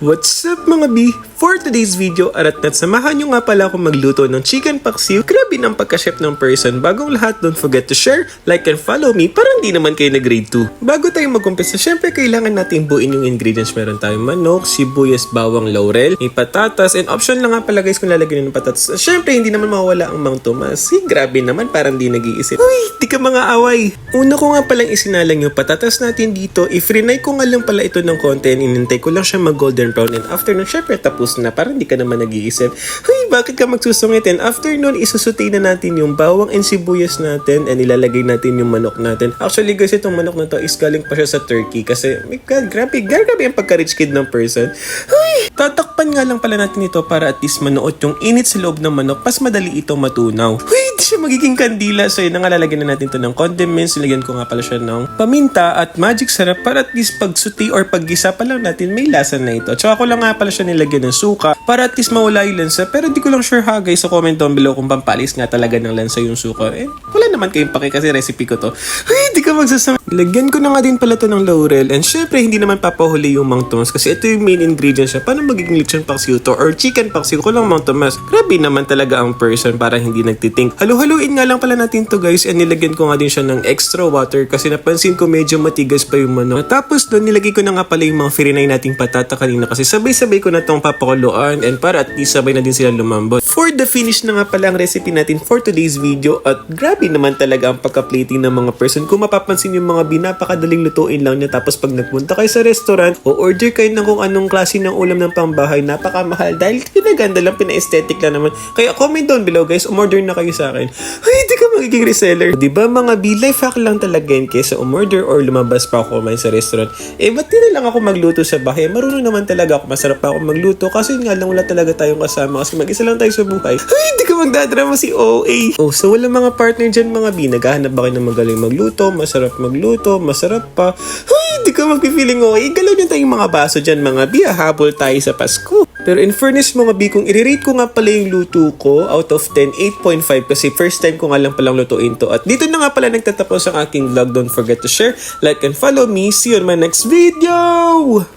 What's up mga B? For today's video, arat-nat samahan nyo nga pala ako magluto ng chicken paksiw. Grabe ng pagka-chef ng person. Bagong lahat, don't forget to share, like, and follow me para hindi naman kayo na grade 2. Bago tayo mag-umpisa, syempre kailangan natin buuin yung ingredients. Meron tayong manok, sibuyas, bawang, laurel, may patatas, and option lang nga pala guys kung lalagyan ng patatas. Syempre hindi naman mawala ang Mang Tomas. Grabe naman, parang di nag-iisip. Uy, di ka mga away. Una ko nga palang isinalang yung patatas natin dito. I-frinay ko nga lang pala ito ng konti and inintay ko lang siya mag-golden brown. And after nun, syempre tapos na, parang di ka naman nag-iisip. Uy, bakit ka magsusungit? And after nun, isusutay na natin yung bawang and sibuyas natin and ilalagay natin yung manok natin. Actually guys, itong manok na to is galing pa siya sa Turkey kasi my God, grabe ang pagka-rich kid ng person. Uy, tatakpan nga lang pala natin ito para at least manuot yung init sa loob ng manok, pas madali itong matunaw. Uy, di siya magiging kandila. So yun, lalagyan na natin ito ng condiments. Nilagyan ko nga pala siya ng paminta at magic sarap para at least pag-suti or pag-gisa pa lang natin may lasa na ito. Tsaka ko lang nga pala siya nilagyan ng suka para at least mawala yung lansa. Pero di ko lang sure ha guys, sa comment down below kung pampalis nga talaga ng lansa yung suka. Wala naman kayong pake kasi recipe ko to. Uy, di ka magsasama. Lagyan ko na nga din pala to ng laurel and syempre hindi naman papahuli yung Mang Tomas kasi ito yung main ingredient siya. Paano magiging lechon paksiw to or chicken paksiw ko lang Mang Tomas? Grabe naman talaga ang person para hindi nagtitink. Halu-haluin nga lang pala natin to guys and nilagyan ko nga din siya ng extra water kasi napansin ko medyo matigas pa yung manok. Tapos doon nilagay ko na nga pala yung mga firinay nating patata kanina kasi sabay-sabay ko na tong papakuluan and para at least sabay na din sila lumambot. For the finish na nga pala ang recipe natin for today's video at grabe naman talaga ang pagka-plating ng mga person. Kung mapapansin yung mga napakadaling lutuin lang niya tapos pag nagpunta kayo sa restaurant o order kayo ng kung anong klase ng ulam ng pambahay, napakamahal dahil pinaganda lang, pina-aesthetic lang naman. Kaya comment down below guys, umorder na kayo sa akin. Ay, di ka magiging reseller. Diba mga life hack lang talaga yun kesa umorder or lumabas pa ako kumain sa restaurant. Ba't di na lang ako magluto sa bahay? Marunong naman talaga ako, masarap pa ako magluto kasi nga lang wala talaga tayong kasama kasi mag-isa lang tayo sa buhay. Ay, di ka magdadrama si OA. Oh, so wala mga partner dyan mga naghahanap ba kayo ng magaling magluto, masarap magluto, masarap pa. Ay, di ka magpipiling OA. Galaw nyo tayong mga baso dyan mga habol tayo sa Pasko. Pero in fairness mga kung i-rate ko nga pala yung luto ko out of 10, 8.5 kasi first time ko nga lang palang lutuin to. At dito na nga pala nagtatapos ang aking vlog. Don't forget to share, like, and follow me. See you on my next video!